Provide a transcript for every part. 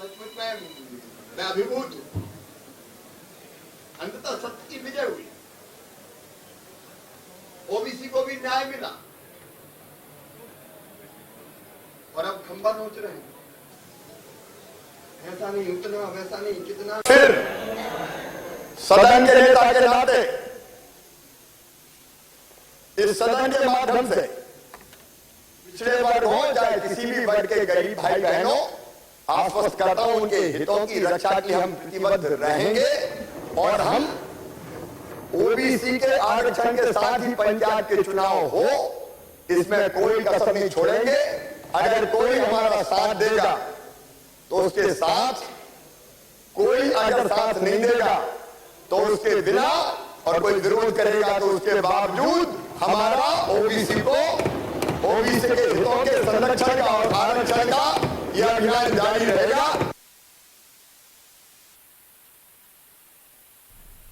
सचमुच में मैं अभिभूत हूं। अंततः सत्य की विजय हुई, ओबीसी को भी न्याय मिला और अब खंबा नोच रहे हैं, ऐसा नहीं उतना, वैसा नहीं कितना। फिर सदन के नेता के नाते इस सदन के माध्यम से पिछड़े वर्ग हो चाहे किसी भी वर्ग के गरीब भाई बहनों, आश्वस्त करता हूं उनके हितों की रक्षा की हम प्रतिबद्ध रहेंगे और हम ओबीसी के आरक्षण के साथ ही पंचायत के चुनाव हो, इसमें कोई कसर नहीं छोड़ेंगे। अगर कोई हमारा साथ देगा तो उसके साथ, कोई अगर साथ नहीं देगा तो उसके बिना, और कोई विरोध करेगा तो उसके बावजूद हमारा ओबीसी के हितों के संरक्षण का और आरक्षण का यह अभियान जारी रहेगा।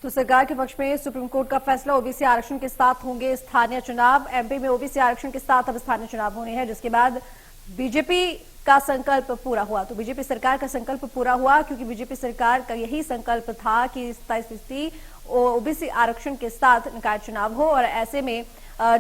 तो सरकार के पक्ष में सुप्रीम कोर्ट का फैसला, ओबीसी आरक्षण के साथ होंगे स्थानीय चुनाव। एमपी में ओबीसी आरक्षण के साथ अब स्थानीय चुनाव होने हैं, जिसके बाद बीजेपी का संकल्प पूरा हुआ। तो बीजेपी सरकार का संकल्प पूरा हुआ, क्योंकि बीजेपी सरकार का यही संकल्प था कि 27% ओबीसी आरक्षण के साथ निकाय चुनाव हो। और ऐसे में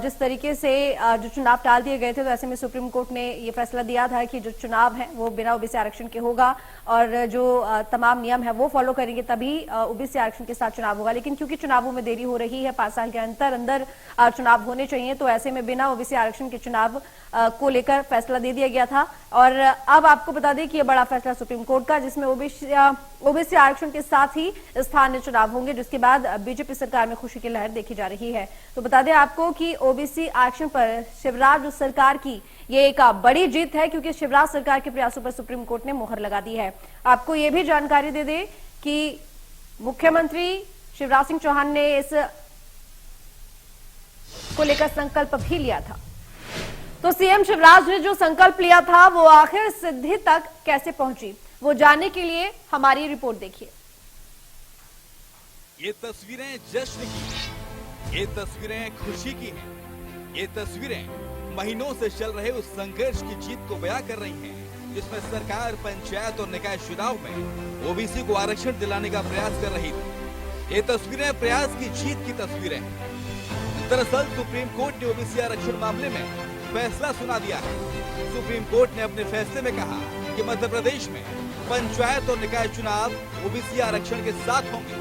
जिस तरीके से जो चुनाव टाल दिए गए थे, तो ऐसे में सुप्रीम कोर्ट ने ये फैसला दिया था कि जो चुनाव है वो बिना ओबीसी आरक्षण के होगा और जो तमाम नियम है वो फॉलो करेंगे, तभी ओबीसी आरक्षण के साथ चुनाव होगा। लेकिन क्योंकि चुनावों में देरी हो रही है, 5 साल के अंदर चुनाव होने चाहिए, तो ऐसे में बिना ओबीसी आरक्षण के चुनाव को लेकर फैसला दे दिया गया था। और अब आपको बता दें कि यह बड़ा फैसला सुप्रीम कोर्ट का, जिसमें ओबीसी आरक्षण के साथ ही स्थानीय चुनाव होंगे, जिसके बाद बीजेपी सरकार में खुशी की लहर देखी जा रही है। तो बता दें आपको कि ओबीसी आरक्षण पर शिवराज सरकार की ये एक बड़ी जीत है, क्योंकि शिवराज सरकार के प्रयासों पर सुप्रीम कोर्ट ने मुहर लगा दी है। आपको ये भी जानकारी दे दें कि मुख्यमंत्री शिवराज सिंह चौहान ने इस को लेकर संकल्प भी लिया था। तो सीएम शिवराज ने जो संकल्प लिया था वो आखिर सिद्धि तक कैसे पहुंची, वो जानने के लिए हमारी रिपोर्ट देखिए। ये तस्वीरें जश्न की हैं, ये तस्वीरें खुशी की हैं, ये तस्वीरें महीनों से चल रहे उस संघर्ष की जीत को बयां कर रही हैं, जिसमें सरकार पंचायत और निकाय चुनाव में ओबीसी को आरक्षण दिलाने का प्रयास कर रही थी। ये तस्वीरें प्रयास की जीत की तस्वीरें हैं। दरअसल सुप्रीम कोर्ट ने ओबीसी आरक्षण मामले में फैसला सुना दिया है। सुप्रीम कोर्ट ने अपने फैसले में कहा कि मध्य प्रदेश में पंचायत और निकाय चुनाव ओबीसी आरक्षण के साथ होंगे।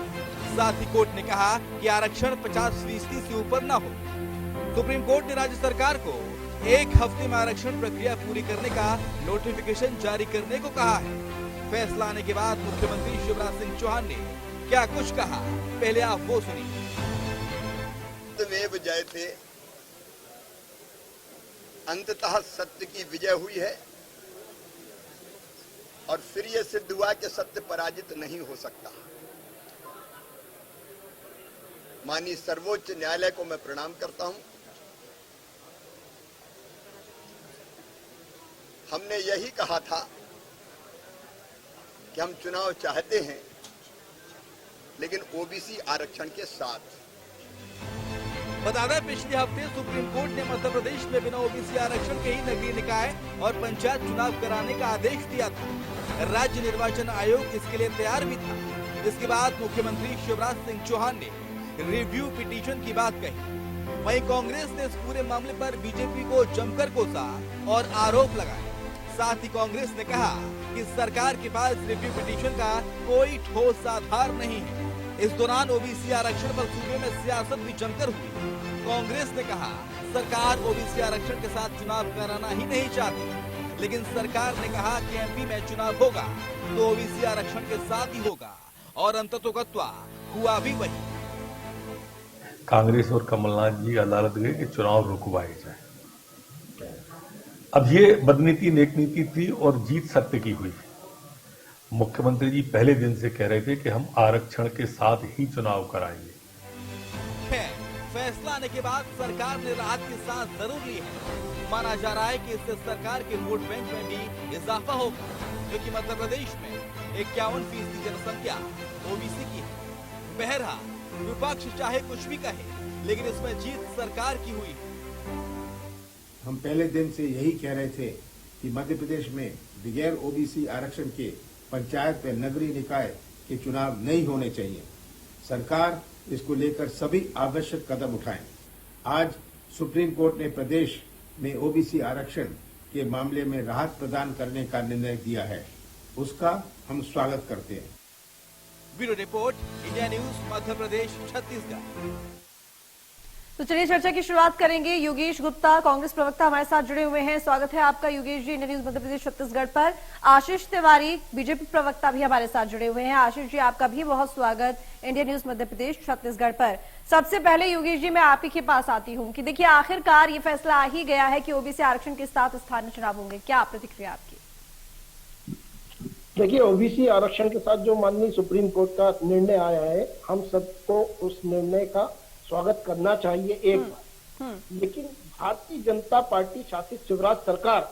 साथ ही कोर्ट ने कहा कि आरक्षण 50% से ऊपर न हो। सुप्रीम कोर्ट ने राज्य सरकार को 1 हफ्ते में आरक्षण प्रक्रिया पूरी करने का नोटिफिकेशन जारी करने को कहा है। फैसला आने के बाद मुख्यमंत्री शिवराज सिंह चौहान ने क्या कुछ कहा, पहले आप वो सुनिए। सत्यमेव जयते, अंततः सत्य की विजय हुई है और फिर यह सिद्ध हुआ कि सत्य पराजित नहीं हो सकता। माननीय सर्वोच्च न्यायालय को मैं प्रणाम करता हूं। हमने यही कहा था कि हम चुनाव चाहते हैं, लेकिन ओबीसी आरक्षण के साथ। बता दें, पिछले हफ्ते सुप्रीम कोर्ट ने मध्य प्रदेश में बिना ओबीसी आरक्षण के ही नगरीय निकाय और पंचायत चुनाव कराने का आदेश दिया था। राज्य निर्वाचन आयोग इसके लिए तैयार भी था। इसके बाद मुख्यमंत्री शिवराज सिंह चौहान ने रिव्यू पिटीशन की बात कही। वहीं कांग्रेस ने इस पूरे मामले पर बीजेपी को जमकर कोसा और आरोप लगाए। साथ ही कांग्रेस ने कहा कि सरकार के पास रिव्यू पिटीशन का कोई ठोस आधार नहीं है। इस दौरान ओबीसी आरक्षण पर सूबे में सियासत भी जमकर हुई। कांग्रेस ने कहा सरकार ओबीसी आरक्षण के साथ चुनाव कराना ही नहीं चाहती, लेकिन सरकार ने कहा कि एमपी में चुनाव होगा तो ओबीसी आरक्षण के साथ ही होगा, और अंततोगत्वा हुआ भी वही। कांग्रेस और कमलनाथ जी अदालत गए कि चुनाव रुकवाए जाए। अब ये बदनीति नेक नीति थी और जीत सत्य की हुई। मुख्यमंत्री जी पहले दिन से कह रहे थे कि हम आरक्षण के साथ ही चुनाव कराएंगे। फैसला आने के बाद सरकार ने राहत की सांस जरूर ली है। माना जा रहा है कि इससे सरकार के वोट बैंक में भी इजाफा होगा, क्योंकि मध्य प्रदेश में 51% जनसंख्या ओबीसी की है। बहरहाल विपक्ष चाहे कुछ भी कहे, लेकिन इसमें जीत सरकार की हुई है। हम पहले दिन से यही कह रहे थे कि मध्य प्रदेश में बगैर ओबीसी आरक्षण के पंचायत व नगरीय निकाय के चुनाव नहीं होने चाहिए। सरकार इसको लेकर सभी आवश्यक कदम उठाएं। आज सुप्रीम कोर्ट ने प्रदेश में ओबीसी आरक्षण के मामले में राहत प्रदान करने का निर्णय दिया है, उसका हम स्वागत करते हैं। Bureau report, India news, Madhya Pradesh, Chhattisgarh. तो चलिए चर्चा की शुरुआत करेंगे। योगेश गुप्ता, कांग्रेस प्रवक्ता, हमारे साथ जुड़े हुए हैं। स्वागत है आपका योगेश जी, इंडिया न्यूज मध्य प्रदेश छत्तीसगढ़ पर। आशीष तिवारी, बीजेपी प्रवक्ता, भी हमारे साथ जुड़े हुए हैं। आशीष जी, आपका भी बहुत स्वागत इंडिया न्यूज मध्य प्रदेश छत्तीसगढ़ पर। सबसे पहले योगेश जी, मैं आप ही के पास आती हूँ कि देखिए आखिरकार ये फैसला आ ही गया है कि ओबीसी आरक्षण के साथ स्थानीय चुनाव होंगे, क्या प्रतिक्रिया आपकी? देखिए, ओबीसी आरक्षण के साथ जो माननीय सुप्रीम कोर्ट का निर्णय आया है, हम सबको उस निर्णय का स्वागत करना चाहिए एक बार। लेकिन भारतीय जनता पार्टी शासित शिवराज सरकार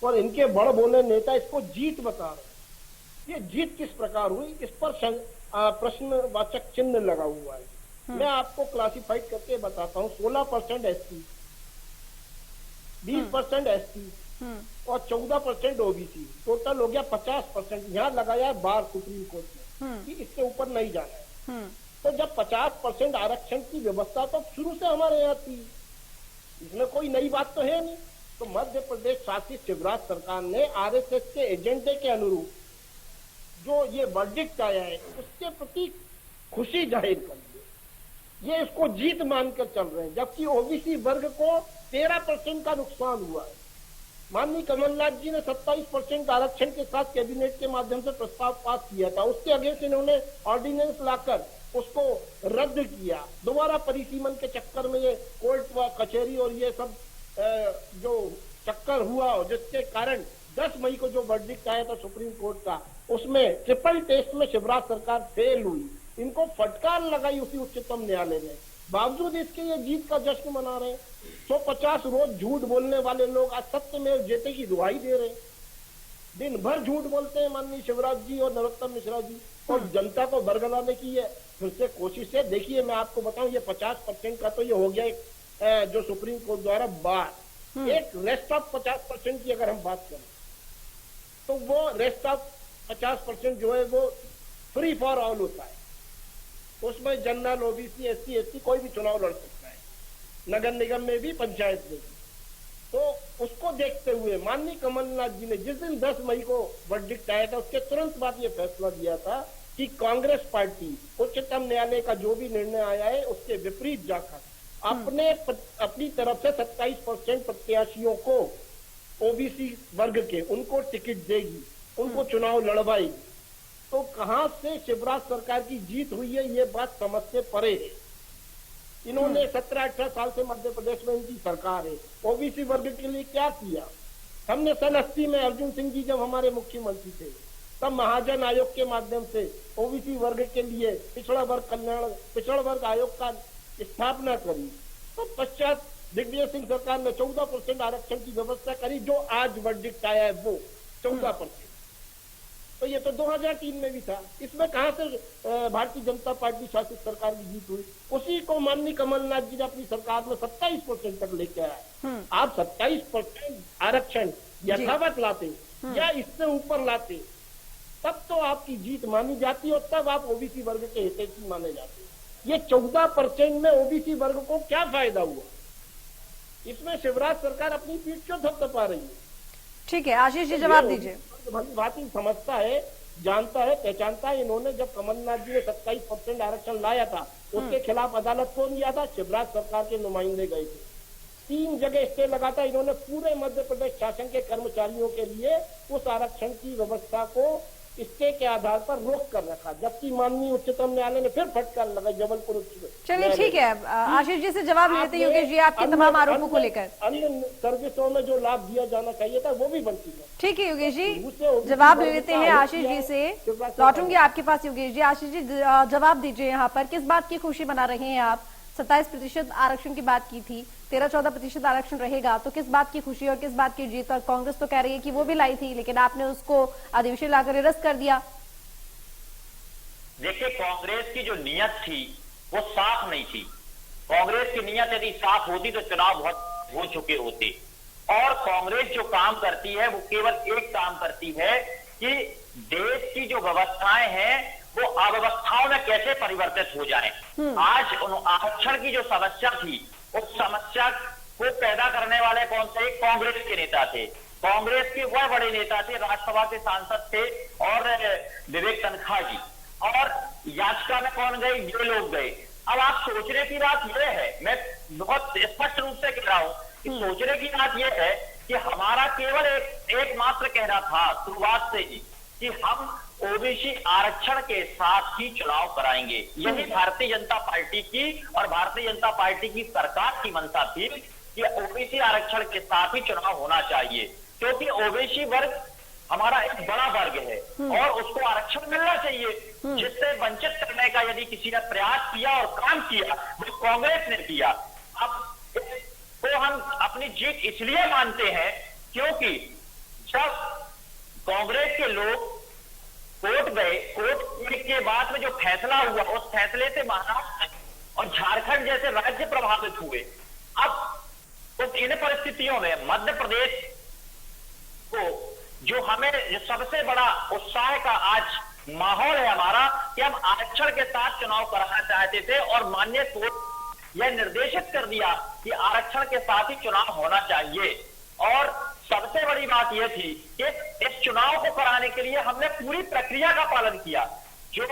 और इनके बड़ बोले नेता इसको जीत बता रहे हैं। ये जीत किस प्रकार हुई, इस पर प्रश्नवाचक चिन्ह लगा हुआ है। मैं आपको क्लासिफाइड करके बताता हूँ। 16% एससी, 20% एसटी और 14% ओबीसी, टोटल हो गया 50%। यहाँ लगाया है बार सुप्रीम कोर्ट ने कि इससे ऊपर नहीं जाना है। तो जब 50% आरक्षण की व्यवस्था तो शुरू से हमारे यहाँ थी, इसमें कोई नई बात तो है नहीं। तो मध्य प्रदेश शासित शिवराज सरकार ने आरएसएस के एजेंडे के अनुरूप जो ये वर्डिक्ट आया है उसके प्रति खुशी जाहिर कर दी। ये इसको जीत मानकर चल रहे हैं, जबकि ओबीसी वर्ग को 13% का नुकसान हुआ है। माननीय कमलनाथ जी ने 27% आरक्षण के साथ कैबिनेट के माध्यम से प्रस्ताव पास किया था, उसके अगेंस्ट इन्होंने ऑर्डिनेंस लाकर उसको रद्द किया। दोबारा परिसीमन के चक्कर में ये कोर्ट व कचहरी और ये सब जो चक्कर हुआ, जिसके कारण 10 मई को जो वर्डिक्ट आया था सुप्रीम कोर्ट का, उसमें ट्रिपल टेस्ट में शिवराज सरकार फेल हुई। इनको फटकार लगाई उसी उच्चतम न्यायालय ने, बावजूद इसके ये जीत का जश्न मना रहे हैं। 150 रोज झूठ बोलने वाले लोग आज सत्य में जेते की दुहाई दे रहे हैं। दिन भर झूठ बोलते हैं माननीय शिवराज जी और नरोत्तम मिश्रा जी, और जनता को बरगलाने की है फिर से कोशिश है। देखिए, मैं आपको बताऊं, ये 50% का तो ये हो गया एक जो सुप्रीम कोर्ट द्वारा बार। एक रेस्ट ऑफ 50% की अगर हम बात करें तो वो रेस्ट ऑफ 50% जो है वो फ्री फॉर ऑल होता है। उसमें जनरल, ओबीसी, एससी, एसटी कोई भी चुनाव लड़ सकता है, नगर निगम में भी, पंचायत में भी। तो उसको देखते हुए माननीय कमलनाथ जी ने जिस दिन 10 मई को वर्डिक्ट आया था उसके तुरंत बाद ये फैसला दिया था कि कांग्रेस पार्टी उच्चतम न्यायालय का जो भी निर्णय आया है उसके विपरीत जाकर अपनी तरफ से 27% प्रत्याशियों को ओबीसी वर्ग के उनको टिकट देगी, उनको चुनाव लड़वाएगी। तो कहां से शिवराज सरकार की जीत हुई है, ये बात समझ से परे है। इन्होंने 17-18 साल से मध्य प्रदेश में इनकी सरकार है, ओबीसी वर्ग के लिए क्या किया? हमने सन 80 में अर्जुन सिंह जी जब हमारे मुख्यमंत्री थे, तब महाजन आयोग के माध्यम से ओबीसी वर्ग के लिए पिछड़ा वर्ग आयोग का स्थापना करी। तो पश्चात दिग्विजय सिंह सरकार ने 14% आरक्षण की व्यवस्था करी, जो आज वर्डिक्ट आया है वो 14%। तो ये तो 2003 में भी था। इसमें कहां से भारतीय जनता पार्टी शासित सरकार की जीत हुई? उसी को माननीय कमलनाथ जी ने अपनी सरकार में 27% तक लेके आया। आप 27% आरक्षण यथावत लाते या इससे ऊपर लाते, तब तो आपकी जीत मानी जाती और तब आप ओबीसी वर्ग के हितैषी माने जाते। ये 14% में ओबीसी वर्ग को क्या फायदा हुआ? इसमें शिवराज सरकार अपनी पीठ क्यों थपथपा रही है? ठीक है, आशीष जी जवाब दीजिए। बात ही समझता है, जानता है, पहचानता है। इन्होंने जब कमलनाथ जी ने 27% आरक्षण लाया था, उसके खिलाफ अदालत कौन गया था? शिवराज सरकार के नुमाइंदे गए थे। 3 जगह स्टे लगा था इन्होंने पूरे मध्य प्रदेश शासन के कर्मचारियों के लिए। उस आरक्षण की व्यवस्था को स्टे के आधार पर रोक कर रखा, जबकि माननीय उच्चतम न्यायालय ने फिर फटकार लगाई जबलपुर उच्च। चलिए ठीक है, आशीष जी से जवाब लेते हैं योगेश जी आपके तमाम आरोपों को लेकर। अन्य सर्विसों में जो लाभ दिया जाना चाहिए था वो भी वंचित है। ठीक है योगेश जी, जवाब ले लेते हैं आशीष जी से। लौटूंगी आपके पास योगेश जी। आशीष जी जवाब दीजिए, यहाँ पर किस बात की खुशी मना रहे हैं आप? 27% आरक्षण की बात की थी, 13-14% आरक्षण रहेगा, तो किस बात की खुशी और किस बात की जीत? और कांग्रेस तो कह रही है कि वो भी लाई थी, लेकिन आपने उसको अधिवेशन लाकर निरस्त कर दिया। देखिए, कांग्रेस की जो नियत थी वो साफ नहीं थी। कांग्रेस की नियत यदि साफ होती तो चुनाव बहुत हो चुके होते। और कांग्रेस जो काम करती है वो केवल एक काम करती है कि देश की जो व्यवस्थाएं हैं वो अव्यवस्थाओं में कैसे परिवर्तित हो जाए। आज आरक्षण की जो समस्या थी उस समस्या को पैदा करने वाले कौन थे? कांग्रेस के नेता थे। कांग्रेस के वह बड़े नेता थे, राज्यसभा के सांसद थे और विवेक तनखा जी, और याचिका में कौन गए? ये लोग गए। अब आप सोचने की बात यह है, मैं बहुत स्पष्ट रूप से कह रहा हूं कि सोचने की बात यह है कि हमारा केवल एकमात्र कहना था शुरुआत से ही कि हम ओबीसी आरक्षण के साथ ही चुनाव कराएंगे। यही भारतीय जनता पार्टी की और भारतीय जनता पार्टी की सरकार की मंशा थी कि ओबीसी आरक्षण के साथ ही चुनाव होना चाहिए, क्योंकि ओबीसी वर्ग हमारा एक बड़ा वर्ग है और उसको आरक्षण मिलना चाहिए, जिससे वंचित करने का यदि किसी ने प्रयास किया और काम किया वो कांग्रेस ने किया। अब तो हम अपनी जीत इसलिए मानते हैं क्योंकि जब कांग्रेस के लोग कोर्ट गए, कोर्ट के बाद में जो फैसला हुआ उस फैसले से महाराष्ट्र और झारखंड जैसे राज्य प्रभावित हुए। अब तो इन परिस्थितियों में मध्य प्रदेश को जो हमें सबसे बड़ा उत्साह का आज माहौल है हमारा कि हम आरक्षण के साथ चुनाव कराना चाहते थे और माननीय कोर्ट यह निर्देशित कर दिया कि आरक्षण के साथ ही चुनाव होना चाहिए। और सबसे बड़ी बात यह थी कि इस चुनाव को कराने के लिए हमने पूरी प्रक्रिया का पालन किया। जो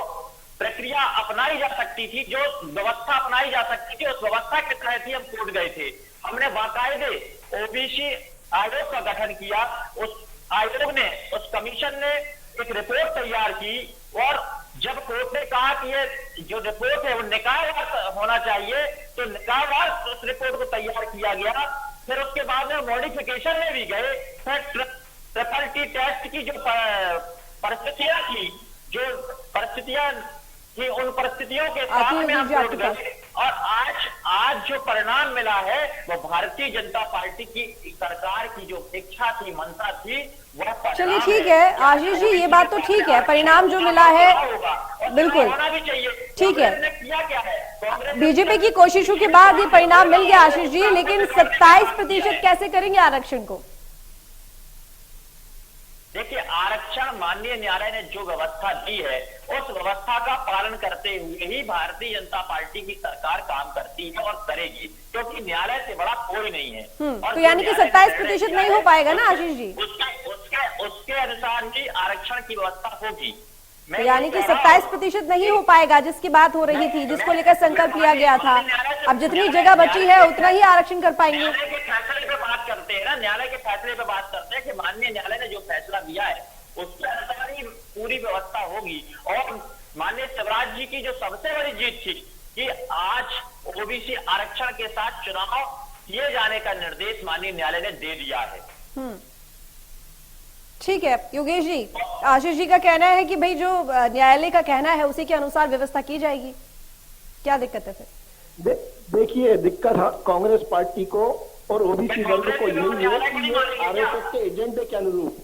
प्रक्रिया अपनाई जा सकती थी, जो व्यवस्था अपनाई जा सकती थी, उस व्यवस्था के तहत ही हम कोर्ट गए थे। हमने बाकायदे ओबीसी आयोग का गठन किया। उस आयोग ने, उस कमीशन ने एक रिपोर्ट तैयार की और जब कोर्ट ने कहा कि ये जो रिपोर्ट है वो निकायवार होना चाहिए तो निकायवार उस रिपोर्ट को तैयार किया गया। फिर उसके बाद में मॉडिफिकेशन में भी गए। फिर ट्रिपल टी टेस्ट की जो परिस्थितियां थी, उन परिस्थितियों के साथ में हम कोर्ट गए और आज जो परिणाम मिला है वो भारतीय जनता पार्टी की सरकार की जो इच्छा थी, मंशा थी, वह। चलिए ठीक है आशीष जी, ये बात तो ठीक है, परिणाम जो मिला है बिल्कुल होना भी चाहिए। ठीक है। किया क्या है? बीजेपी की कोशिशों के बाद ये परिणाम मिल गया आशीष जी, लेकिन 27% कैसे करेंगे आरक्षण को? देखिए, आरक्षण माननीय न्यायालय ने जो व्यवस्था दी है उस व्यवस्था का पालन करते हुए ही भारतीय जनता पार्टी की सरकार काम करती है और करेगी, क्योंकि न्यायालय से बड़ा कोई नहीं है। और तो यानी कि 27% नहीं हो पाएगा ना आशीष जी? उसके अनुसार ही आरक्षण की व्यवस्था होगी। तो यानी कि 27% नहीं हो पाएगा जिसकी बात हो रही थी, जिसको लेकर संकल्प लिया गया था। अब जितनी जगह बची है उतना ही आरक्षण कर पाएंगे। न्यायालय के फैसले पे बात करते हैं ना, न्यायालय के फैसले पे बात करते हैं कि माननीय न्यायालय ने जो फैसला दिया है उसके अनुसार ही पूरी व्यवस्था होगी। और माननीय शिवराज जी की जो सबसे बड़ी जीत थी कि आज ओबीसी आरक्षण के साथ चुनाव किए जाने का निर्देश माननीय न्यायालय ने दे दिया है। ठीक है योगेश जी, आशीष जी का कहना है कि भाई जो न्यायालय का कहना है उसी के अनुसार व्यवस्था की जाएगी। क्या दिक्कत है फिर? देखिए, दिक्कत कांग्रेस पार्टी को और ओबीसी वर्ग को यही है कि ये आरएसएस के एजेंडे के अनुरूप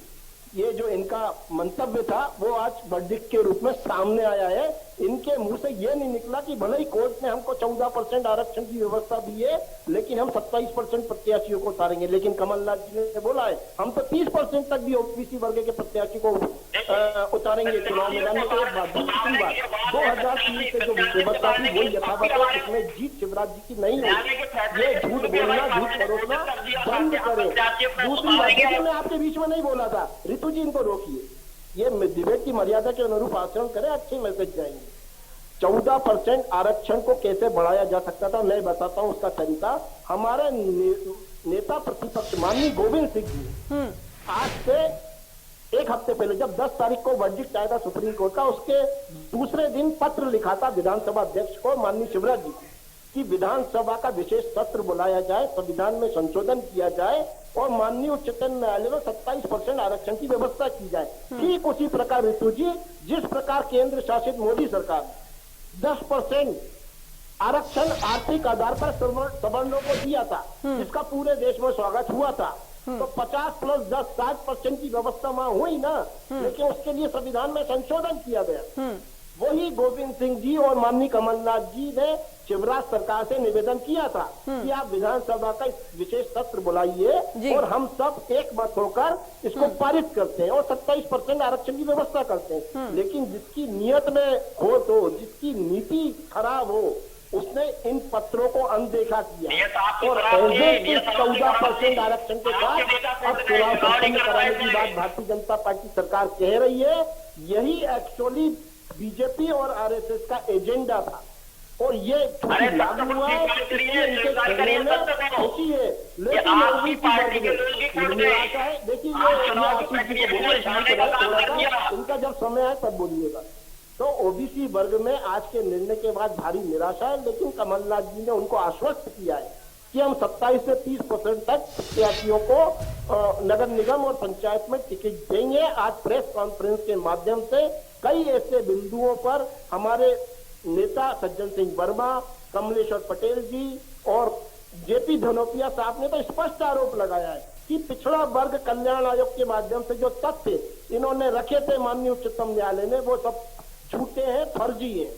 ये जो इनका मंतव्य था वो आज वर्डिक्ट के रूप में सामने आया है। इनके मुंह से ये नहीं निकला कि भले ही कोर्ट ने हमको 14% आरक्षण की व्यवस्था दी है लेकिन हम 27% प्रत्याशियों को उतारेंगे। लेकिन कमलनाथ जी ने बोला है हम तो 30% तक भी ओबीसी वर्ग के प्रत्याशी को उतारेंगे चुनाव मैदान में। एक बात, दूसरी बात, 2003 से जो व्यवस्था थी वही यथावत है, इसमें जीत शिवराज जी की नहीं है। ये झूठ बोलना, झूठ परोसना बंद करें। दूसरी बात, मैं आपके बीच में नहीं बोला था, रितु जी इनको रोकिए, ये डिबेट की मर्यादा के अनुरूप आचरण करें, अच्छे मैसेज जाएंगे। 14% आरक्षण को कैसे बढ़ाया जा सकता था मैं बताता हूं उसका तरीका। हमारे नेता प्रतिपक्ष माननीय गोविंद सिंह जी आज से एक हफ्ते पहले जब 10 तारीख को वर्डिक्ट आया था सुप्रीम कोर्ट का, उसके दूसरे दिन पत्र लिखा था विधानसभा अध्यक्ष को माननीय शिवराज जी कि विधानसभा का विशेष सत्र बुलाया जाए, संविधान में संशोधन किया जाए और माननीय उच्चतम न्यायालय में 27% आरक्षण की व्यवस्था की जाए। ठीक उसी प्रकार ऋतु जी, जिस प्रकार केंद्र शासित मोदी सरकार 10% आरक्षण आर्थिक आधार पर सवर्णों को दिया था, जिसका पूरे देश में स्वागत हुआ था, तो 50 + 10 60% की व्यवस्था वहां हुई ना, लेकिन उसके लिए संविधान में संशोधन किया गया। वही गोविंद सिंह जी और माननीय कमलनाथ जी ने शिवराज सरकार से निवेदन किया था कि आप विधानसभा का विशेष सत्र बुलाइए और हम सब एक मत होकर इसको पारित करते हैं और 27% आरक्षण की व्यवस्था करते हैं। लेकिन जिसकी नियत में खोट हो, जिसकी नीति खराब हो, उसने इन पत्रों को अनदेखा किया और 14% आरक्षण के साथ अब चुनाव संपन्न कराने की बात भारतीय जनता पार्टी सरकार कह रही है। यही एक्चुअली बीजेपी और आरएसएस का एजेंडा था और ये लागू हुआ है, इनके कहने में खुशी है। लेकिन देखिए इनका जब समय है तब बोलिएगा। तो ओबीसी वर्ग में आज के निर्णय के बाद भारी निराशा है, लेकिन कमलनाथ जी ने उनको आश्वस्त किया है कि हम 27 से 30% तक प्रत्याशियों को नगर निगम और पंचायत में टिकट देंगे। आज प्रेस कॉन्फ्रेंस के माध्यम से कई ऐसे बिंदुओं पर हमारे नेता सज्जन सिंह वर्मा, कमलेश्वर पटेल जी और जेपी धनोपिया साहब ने तो स्पष्ट आरोप लगाया है कि पिछड़ा वर्ग कल्याण आयोग के माध्यम से जो तथ्य इन्होंने रखे थे माननीय उच्चतम न्यायालय ने, वो सब झूठे हैं, फर्जी हैं।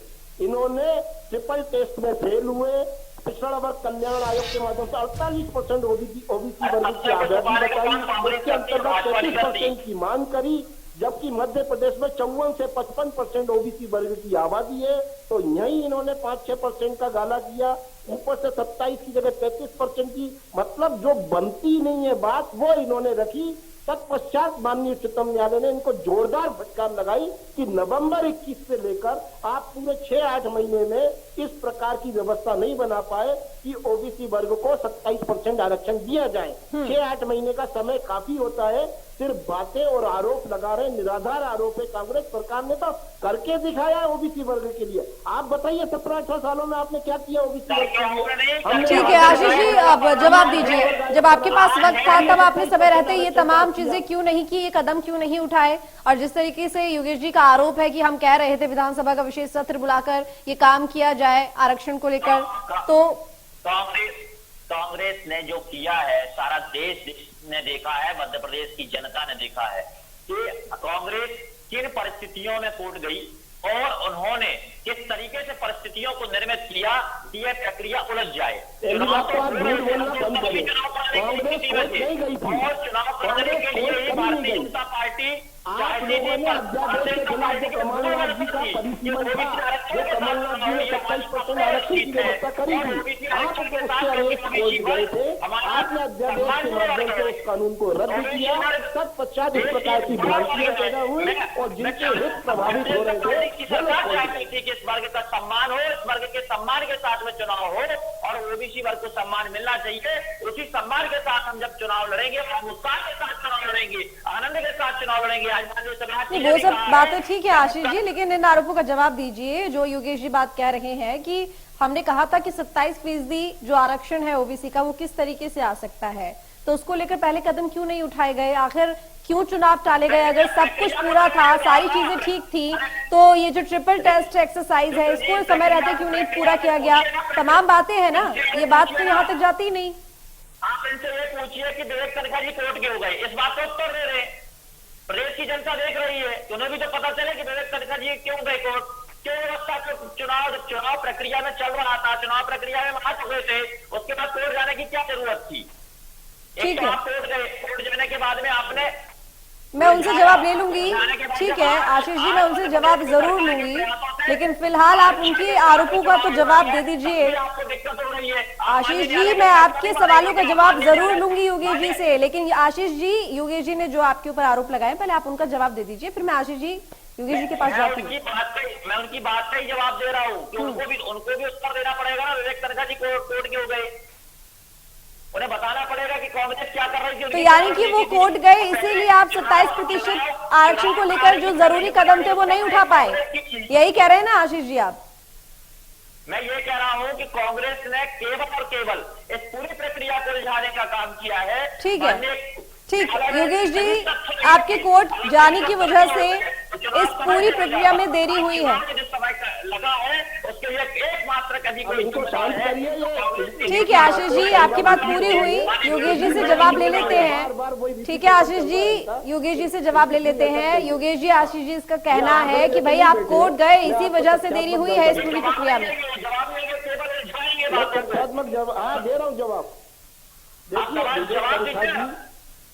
इन्होंने ट्रिपल टेस्ट में फेल हुए। पिछड़ा वर्ग कल्याण आयोग के माध्यम से 48% ओबीसी वर्ग की आजादी बताई, इसके अंतर्गत 33% की मांग करी, जबकि मध्य प्रदेश में 54 से 55% ओबीसी वर्ग की आबादी है। तो यही इन्होंने 5-6% का गाला किया, ऊपर से 27 की जगह 33% की, मतलब जो बनती नहीं है बात वो इन्होंने रखी। तत्पश्चात माननीय उच्चतम न्यायालय ने इनको जोरदार फटकार लगाई कि नवंबर 21 से लेकर आप पूरे 6-8 महीने में इस प्रकार की व्यवस्था नहीं बना पाए कि ओबीसी वर्ग को 27% आरक्षण दिया जाए। 6-8 महीने का समय काफी होता है। सिर्फ बातें और आरोप लगा रहे, निराधार आरोप है। कांग्रेस सरकार ने तो करके दिखाया है ओबीसी वर्ग के लिए। आप बताइए 17-18 सालों में आपने क्या किया ओबीसी वर्ग के लिए? ठीक है आशीष जी, अब जवाब दीजिए। जब आपके पास वक्त था तब आपने समय रहते ये तमाम चीजें क्यों नहीं की, ये कदम क्यों नहीं उठाए? और जिस तरीके से योगेश जी का आरोप है कि हम कह रहे थे विधानसभा का विशेष सत्र बुलाकर ये काम किया जाए आरक्षण को लेकर, तो कांग्रेस ने जो किया है सारा देश ने देखा है, मध्य प्रदेश की जनता ने देखा है कि कांग्रेस किन परिस्थितियों में कूद गई और उन्होंने किस तरीके से परिस्थितियों को निर्मित किया कि यह प्रक्रिया उलझ जाए। चुनाव करने के लिए भारतीय जनता पार्टी आप लोगों ने अध्यादेश के खिलाफ जो कमलनाथ जी का परिसीमन था, जो कमलनाथ जी ने 27% आरक्षण की व्यवस्था करी थी, आप उसके अरेस्ट खोज गए थे। आपने अध्यादेश के माध्यम से उस कानून को रद्द किया। तत्पश्चात इस प्रकार की भ्रांतियां पैदा हुई और जिनके हित प्रभावित हो रहे थे। इस वर्ग का सम्मान हो, इस वर्ग के सम्मान के साथ में चुनाव हो और ओबीसी वर्ग को सम्मान मिलना चाहिए। उसी सम्मान के साथ हम जब चुनाव लड़ेंगे, हम उत्साह के साथ चुनाव लड़ेंगे, आनंद के साथ चुनाव लड़ेंगे। नहीं, वो सब बातें ठीक है आशीष जी, लेकिन इन आरोपों का जवाब दीजिए। जो योगेश जी बात कह रहे हैं कि हमने कहा था कि 27% जो आरक्षण है ओबीसी का वो किस तरीके से आ सकता है, तो उसको लेकर पहले कदम क्यों नहीं उठाए गए? आखिर क्यों चुनाव टाले गए? अगर सब कुछ पूरा था, सारी चीजें ठीक थी, तो ये जो ट्रिपल टेस्ट एक्सरसाइज है इसको समय रहते क्यों नहीं पूरा किया गया? तमाम बातें हैं ना, ये बात तो यहाँ तक जाती ही नहीं। आप इनसे ये पूछिए कि विवेक तनखा जी कोर्ट के हो गए, इस बात को उत्तर दे रहे हैं। प्रदेश की जनता देख रही है, उन्हें भी तो पता चले कि विवेक तनखा जी क्यों गए कोर्ट, क्यों व्यवस्था चुनाव प्रक्रिया में चल रहा था, चुनाव प्रक्रिया में वहां चुके थे, उसके बाद कोर्ट जाने की क्या जरूरत थी? एक तो आप कोर्ट गए, कोर्ट जाने के बाद में आपने, मैं उनसे जवाब ले लूंगी, ठीक है आशीष जी, मैं उनसे जवाब जरूर लूंगी, लेकिन फिलहाल आप उनके आरोपों का तो जवाब दे दीजिए। आशीष जी, मैं आपके सवालों का जवाब जरूर लूंगी योगेश जी से, लेकिन आशीष जी, योगेश जी ने जो आपके ऊपर आरोप लगाए पहले आप उनका जवाब दे दीजिए, फिर मैं आशीष जी योगेश जी के पास जाती हूँ। मैं उनकी बात का ही जवाब दे रहा हूँ कि उनको भी उत्तर देना पड़ेगा ना। विवेक तनखा जी कोर्ट के हो गए, उन्हें बताना पड़ेगा कि कांग्रेस क्या कर रही थी। तो यानी कि वो कोर्ट गए, इसीलिए आप 27% आरक्षण को लेकर जो जरूरी कदम थे वो नहीं उठा पाए, यही कह रहे हैं ना आशीष जी आप? मैं ये कह रहा हूं कि कांग्रेस ने केवल और केवल इस पूरी प्रक्रिया को उलझाने का काम किया है। ठीक है, ठीक योगेश जी, आपके कोर्ट जाने की वजह से इस पूरी प्रक्रिया में देरी हुई है। लगा है उसके लिए एकमात्र कभी ठीक है आशीष जी, आपकी बात पूरी हुई, योगेश जी से जवाब ले लेते हैं। ठीक है आशीष जी, योगेश जी से जवाब ले लेते हैं। योगेश जी, आशीष जी इसका कहना है कि भाई आप कोर्ट गए, इसी वजह से देरी हुई है इस पूरी प्रक्रिया में। दीजिए बातों को। तथ्यात्मक जवाब, हाँ दे रहा हूँ जवाब। देखिए सवाल विजय जवाब पंथा दीजिए।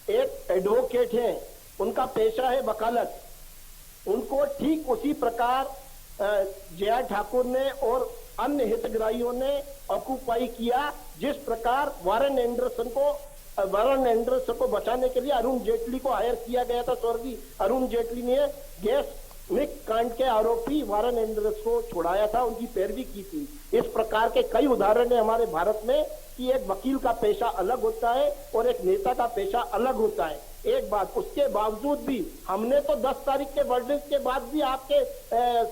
जी एक एडवोकेट हैं, उनका पेशा है वकालत। उनको ठीक उसी प्रकार जया ठाकुर ने और अन्य हितग्राहियों ने ऑक्यूपाई किया, जिस प्रकार वारेन एंडरसन को बचाने के लिए अरुण जेटली को हायर किया गया था। स्वर्गीय अरुण जेटली ने गैस लिक कांड के आरोपी वारेन एंडरसन को छुड़ाया था, उनकी पैरवी की थी। इस प्रकार के कई उदाहरण है हमारे भारत में कि एक वकील का पेशा अलग होता है और एक नेता का पेशा अलग होता है। एक बात, उसके बावजूद भी हमने तो 10 तारीख के वर्डिक्ट के बाद भी आपके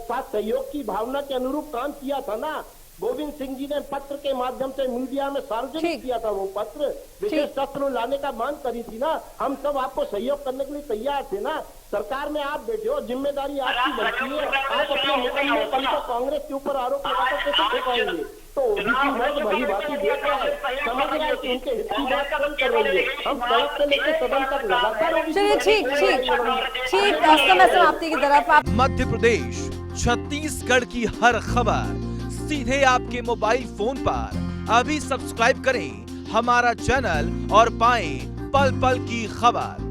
साथ सहयोग की भावना के अनुरूप काम किया था ना। गोविंद सिंह जी ने पत्र के माध्यम से मीडिया में सार्वजनिक किया था, वो पत्र विशेष शस्त्र लाने का मांग करी थी ना। हम सब आपको सहयोग करने के लिए तैयार थे ना। सरकार में आप बैठे हो, जिम्मेदारी आपकी बनती है। आप अपने मुकम्मल को कांग्रेस के ऊपर आरोप लगाकर कैसे ठोकाएंगे? तो ओबीसी मर्द भली भांति देख रहा है, समझ रहा है कि उनके हित की बात कौन कर रही है। हम सड़क से लेकर सदन तक लगातार चलिए ठीक समय समाप्ति की तरफ। आप मध्य प्रदेश, छत्तीसगढ़ की हर खबर सीधे आपके मोबाइल फोन पर। अभी सब्सक्राइब करें हमारा चैनल और पाएं पल पल की खबर।